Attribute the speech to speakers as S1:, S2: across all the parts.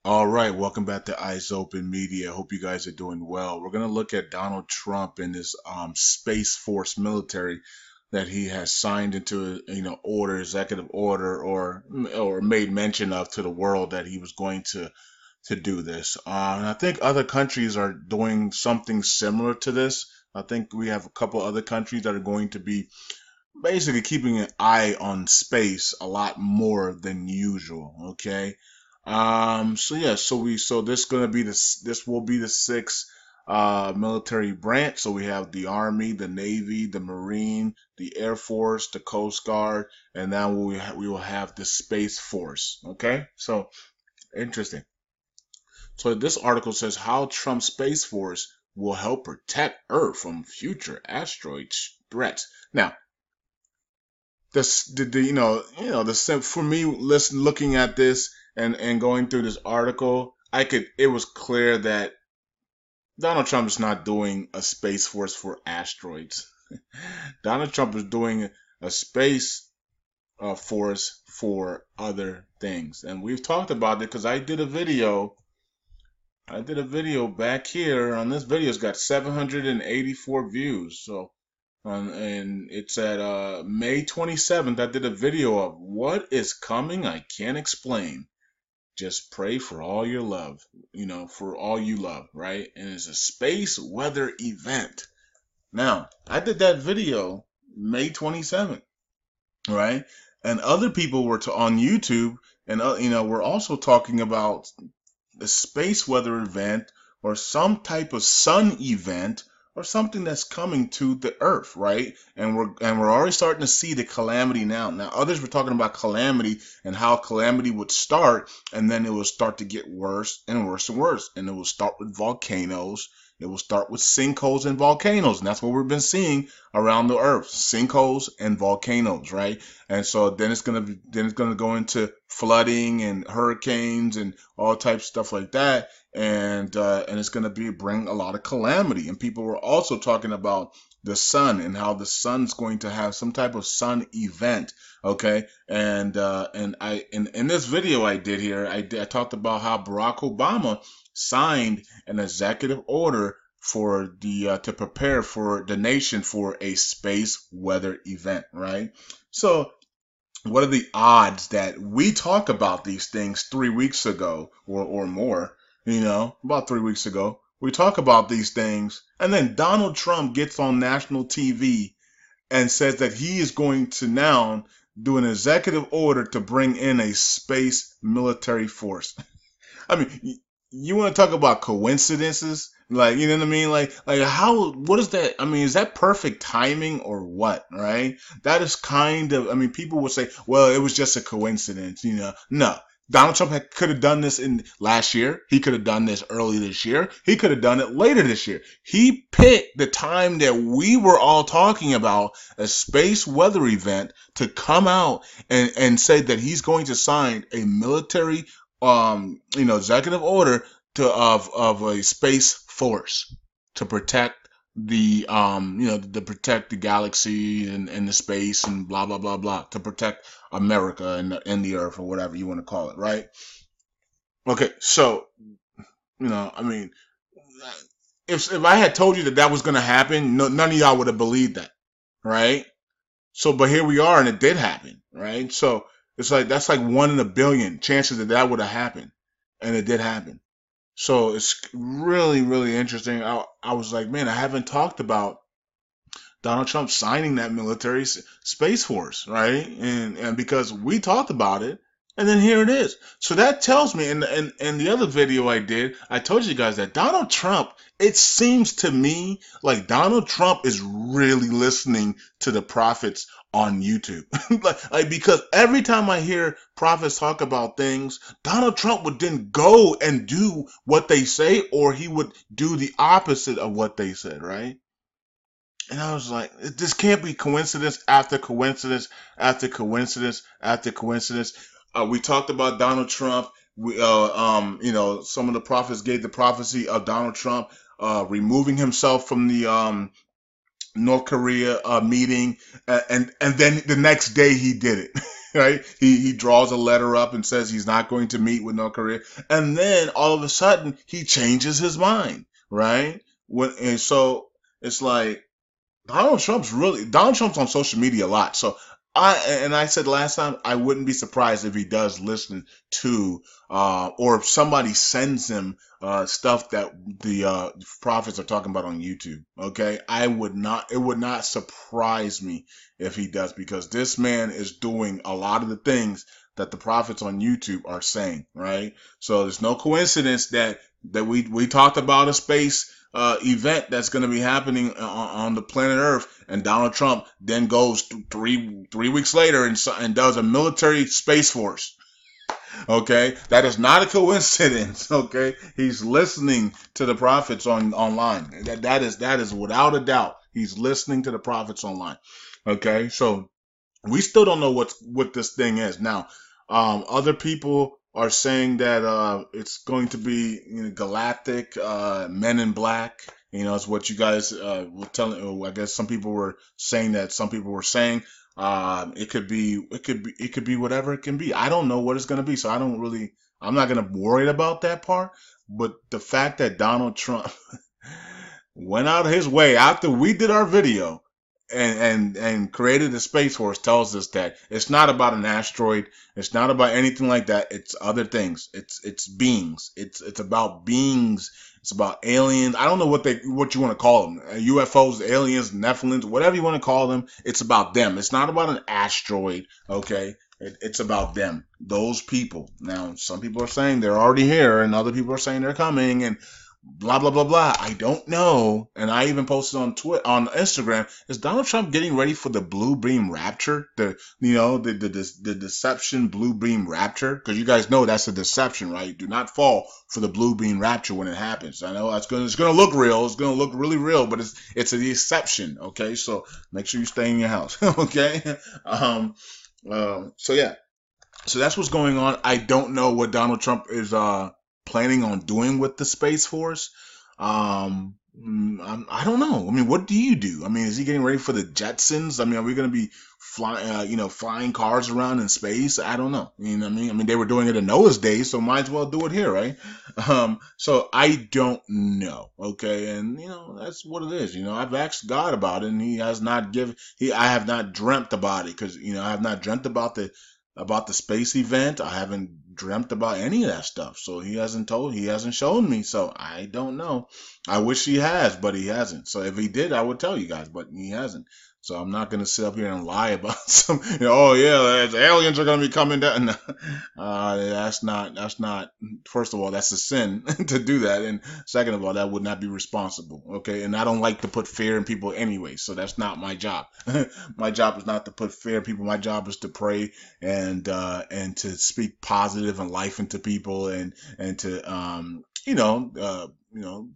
S1: All right, welcome back to Eyes Open Media. Hope you guys are doing well. We're going to look at Donald Trump and his Space Force military that he has signed into executive order, or made mention of to the world that he was going to do this. And I think other countries are doing something similar to this. I think we have a couple other countries that are going to be basically keeping an eye on space a lot more than usual. Okay. So this gonna be this will be the sixth military branch. So we have the Army, the Navy, the Marine, the Air Force, the Coast Guard, and now we will have the Space Force. Okay, so interesting. So this article says how Trump's Space Force will help protect Earth from future asteroid threats. Now, for me, looking at this and going through this article, it was clear that Donald Trump is not doing a space force for asteroids. Donald Trump is doing a space force for other things, and we've talked about it because I did a video. I did a video back here on this video. It's got 784 views. And it's at May 27th. I did a video of what is coming. I can't explain. Just pray for all your love, for all you love, right? And it's a space weather event. Now, I did that video May 27th, right? And other people were on YouTube, and we're also talking about a space weather event or some type of sun event or something that's coming to the earth, right? And we're already starting to see the calamity now. Now others were talking about calamity and how calamity would start, and then it will start to get worse and worse and worse. And it will start with volcanoes. It will start with sinkholes and volcanoes, and that's what we've been seeing around the earth: sinkholes and volcanoes, right? And so then it's gonna go into flooding and hurricanes and all types of stuff like that, and it's gonna bring a lot of calamity. And people were also talking about the sun and how the sun's going to have some type of sun event, okay? And in this video I did here, I talked about how Barack Obama signed an executive order for the to prepare for the nation for a space weather event, right? So what are the odds that we talk about these things 3 weeks ago or more, about 3 weeks ago? We talk about these things, and then Donald Trump gets on national TV and says that he is going to now do an executive order to bring in a space military force. I mean, you want to talk about coincidences? Like, you know what I mean? What is that? I mean, is that perfect timing or what, right? That is I mean, people would say, well, it was just a coincidence. No. Donald Trump could have done this in last year. He could have done this early this year. He could have done it later this year. He picked the time that we were all talking about a space weather event to come out and say that he's going to sign a military executive order of a space force to protect to protect the galaxy and the space and blah blah blah blah, to protect America and the earth, or whatever you want to call it, right? Okay, so I mean, if I had told you that was going to happen, none of y'all would have believed that, right? So, but here we are, and it did happen, right? So it's like that's like 1 in a billion chances that would have happened, and it did happen. So it's really, really interesting. I was like, man, I haven't talked about Donald Trump signing that military space force, right? And because we talked about it, and then here it is. So that tells me, and the other video I did, I told you guys that Donald Trump, it seems to me like Donald Trump is really listening to the prophets on YouTube. Because every time I hear prophets talk about things, Donald Trump would then go and do what they say, or he would do the opposite of what they said, right? And I was like, this can't be coincidence after coincidence after coincidence after coincidence. We talked about Donald Trump. Some of the prophets gave the prophecy of Donald Trump removing himself from the North Korea meeting, and then the next day he did it. right? He draws a letter up and says he's not going to meet with North Korea, and then all of a sudden he changes his mind, right? And so it's like Donald Trump's on social media a lot. So I said last time I wouldn't be surprised if he does listen to or if somebody sends him stuff that the prophets are talking about on YouTube. Okay, it would not surprise me if he does, because this man is doing a lot of the things that the prophets on YouTube are saying, right? So there's no coincidence that we talked about a space event that's going to be happening on the planet Earth, and Donald Trump then goes 3 weeks later and does a military space force. Okay, that is not a coincidence. Okay, he's listening to the prophets online. That is without a doubt. He's listening to the prophets online. Okay, so we still don't know what this thing is now. Other people are saying that it's going to be, galactic Men in Black. It's what you guys were telling. I guess some people were saying that. Some people were saying it could be whatever it can be. I don't know what it's going to be, so I'm not going to worry about that part. But the fact that Donald Trump went out of his way after we did our video and created the Space Force tells us that it's not about an asteroid. It's not about anything like that. It's other things. It's beings. It's about beings. It's about aliens. I don't know what you want to call them. UFOs, aliens, Nephilims, whatever you want to call them. It's about them. It's not about an asteroid. Okay. It's about them. Those people. Now, some people are saying they're already here, and other people are saying they're coming, and blah blah blah blah. I don't know. And I even posted on Instagram, is Donald Trump getting ready for the blue beam rapture? The deception blue beam rapture? Because you guys know that's a deception, right? Do not fall for the blue beam rapture when it happens. I know it's gonna look real. It's gonna look really real, but it's a deception. Okay, so make sure you stay in your house. Okay. So yeah. So that's what's going on. I don't know what Donald Trump is planning on doing with the Space Force. I don't know. I mean, what do you do? I mean, is he getting ready for the Jetsons? I mean, are we going to be flying cars around in space? I don't know. You know what I mean? I mean, they were doing it in Noah's day, so might as well do it here, right? So I don't know. Okay, and that's what it is. I've asked God about it, and He has not given. I have not dreamt about it, because I have not dreamt about the space event. I haven't dreamt about any of that stuff. So he hasn't shown me. So I don't know. I wish he has, but he hasn't. So if he did, I would tell you guys, but he hasn't. So I'm not going to sit up here and lie about some, oh yeah, aliens are going to be coming down. That's not, first of all, that's a sin to do that. And second of all, that would not be responsible. Okay. And I don't like to put fear in people anyway. So that's not my job. My job is not to put fear in people. My job is to pray and to speak positive and life into people, and to,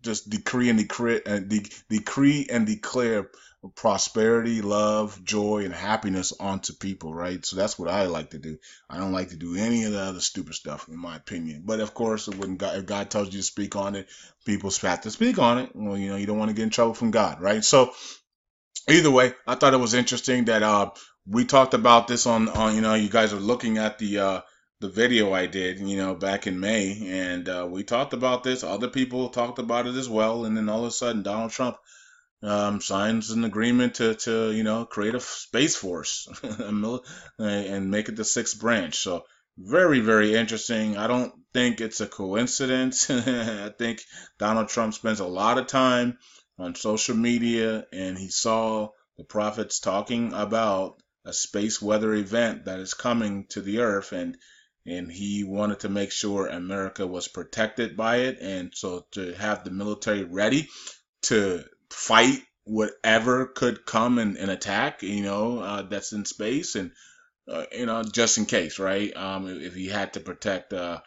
S1: just decree and declare prosperity, love, joy, and happiness onto people, right? So that's what I like to do. I don't like to do any of the other stupid stuff, in my opinion. But of course, if God tells you to speak on it, people have to speak on it. Well, you don't want to get in trouble from God, right? So either way, I thought it was interesting that we talked about this on you guys are looking at the video I did, back in May, and we talked about this. Other people talked about it as well, and then all of a sudden, Donald Trump signs an agreement to create a space force and make it the sixth branch. So very, very interesting. I don't think it's a coincidence. I think Donald Trump spends a lot of time on social media, and he saw the prophets talking about a space weather event that is coming to the earth, and he wanted to make sure America was protected by it, and so to have the military ready to fight whatever could come and attack, that's in space, and just in case, right? If he had to protect the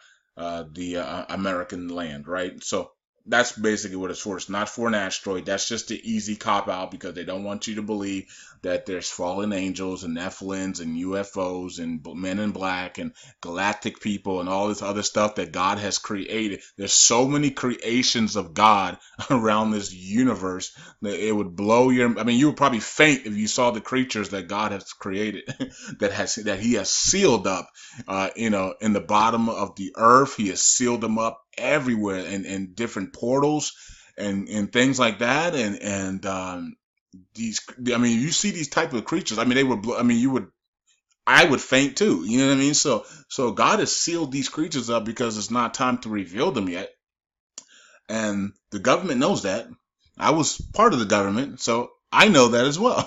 S1: American land, right? So That's basically what it's for. It's not for an asteroid. That's just the easy cop out because they don't want you to believe that there's fallen angels and Nephilims and UFOs and men in black and galactic people and all this other stuff that God has created. There's so many creations of God around this universe that it would blow your. I mean, you would probably faint if you saw the creatures that God has created, that He has sealed up. In the bottom of the earth, He has sealed them up everywhere in different portals and things like that. These, I mean, you see these type of creatures. I mean, I would faint too. You know what I mean? So God has sealed these creatures up because it's not time to reveal them yet. And the government knows that. I was part of the government, so I know that as well.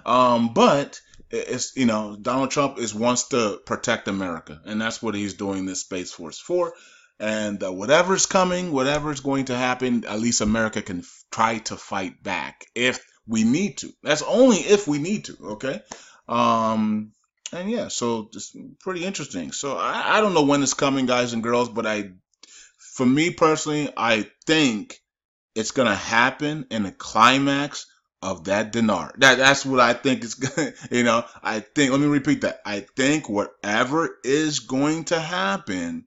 S1: But it's, Donald Trump wants to protect America, and that's what he's doing this Space Force for. And whatever's coming, whatever's going to happen, at least America can try to fight back if we need to. That's only if we need to, okay? And yeah, so it's pretty interesting. So I don't know when it's coming, guys and girls, but for me personally, I think it's gonna happen in the climax of that dinar. That's what I think is gonna, I think, let me repeat that. I think whatever is going to happen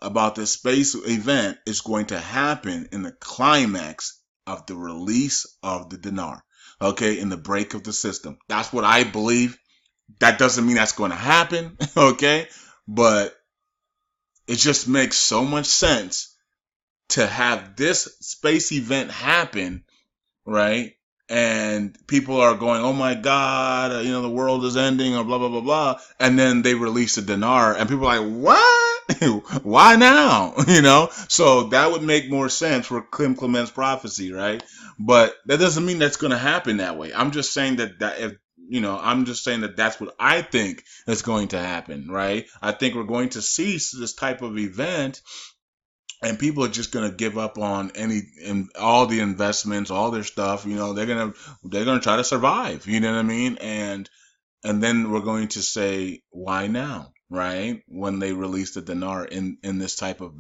S1: about the space event is going to happen in the climax of the release of the dinar. Okay, in the break of the system. That's what I believe. That doesn't mean that's going to happen, okay? But it just makes so much sense to have this space event happen, right? And people are going, oh my God, the world is ending, or blah, blah, blah, blah. And then they release the dinar, and people are like, what? Why now? So that would make more sense for Kim Clement's prophecy, right? But that doesn't mean that's going to happen that way. I'm just saying that's what I think is going to happen, right? I think we're going to see this type of event, and people are just going to give up on all the investments, all their stuff. They're going to try to survive. You know what I mean? And then we're going to say, why now? Right? When they release the dinar in this type of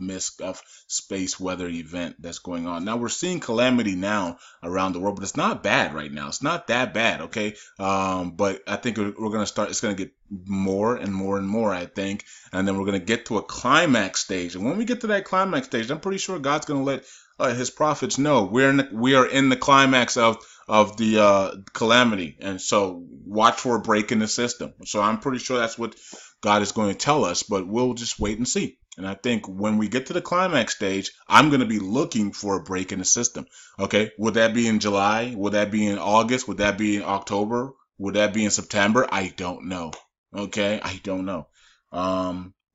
S1: space weather event that's going on. Now we're seeing calamity now around the world, but it's not bad right now. It's not that bad, okay? But I think we're going to start, it's going to get more and more and more, I think. And then we're going to get to a climax stage. And when we get to that climax stage, I'm pretty sure God's going to let his prophets know we are in the climax of the calamity. And so watch for a break in the system. So I'm pretty sure that's what God is going to tell us, but we'll just wait and see. And I think when we get to the climax stage, I'm going to be looking for a break in the system. Okay. Would that be in July? Would that be in August? Would that be in October? Would that be in September? I don't know. Okay. I don't know.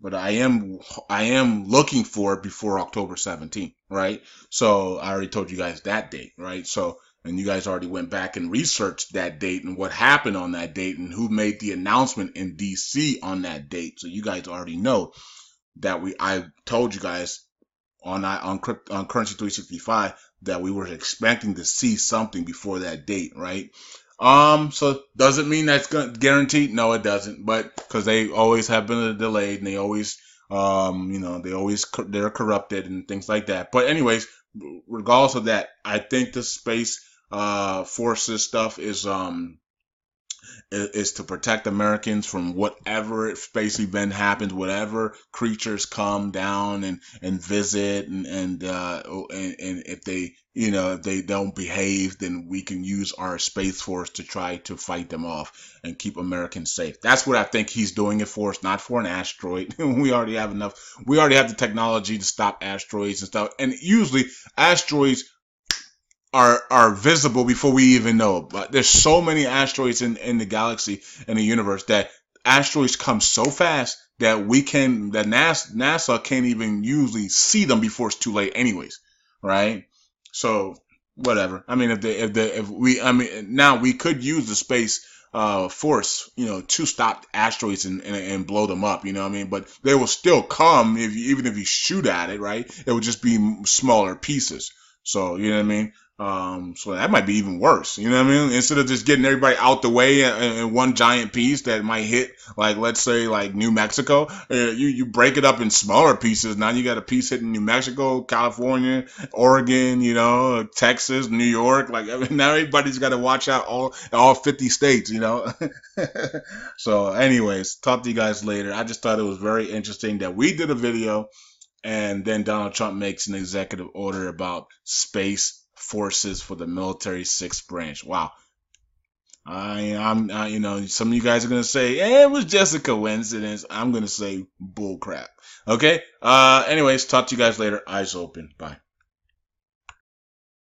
S1: But I am looking for it before October 17th, right? So I already told you guys that date, right? So, and you guys already went back and researched that date and what happened on that date and who made the announcement in DC on that date. So you guys already know that I told you guys on Currency 365 that we were expecting to see something before that date, right? So does it mean that's guaranteed? No, it doesn't. But because they always have been delayed and they always, they're corrupted and things like that. But anyways, regardless of that, I think the space forces stuff is to protect Americans from whatever space event happens, whatever creatures come down and visit, and if they don't behave, then we can use our space force to try to fight them off and keep Americans safe. That's what I think he's doing it for. It's not for an asteroid. We already have enough. We already have the technology to stop asteroids and stuff. And usually asteroids are visible before we even know. But there's so many asteroids in the galaxy, in the universe, that asteroids come so fast that NASA can't even usually see them before it's too late anyways, right? So whatever. I mean, now we could use the space force, to stop asteroids and blow them up, but they will still come even if you shoot at it, right? It would just be smaller pieces. So, you know what I mean? So that might be even worse. You know what I mean? Instead of just getting everybody out the way in one giant piece that might hit, like, let's say, like New Mexico, you break it up in smaller pieces. Now you got a piece hitting New Mexico, California, Oregon, you know, Texas, New York. Like, I mean, now everybody's got to watch out all 50 states, you know? So anyways, talk to you guys later. I just thought it was very interesting that we did a video and then Donald Trump makes an executive order about space forces for the military sixth branch. Wow. You know, some of you guys are gonna say, it was just a coincidence. I'm gonna say bull crap. Okay. Anyways, talk to you guys later. Eyes open. Bye.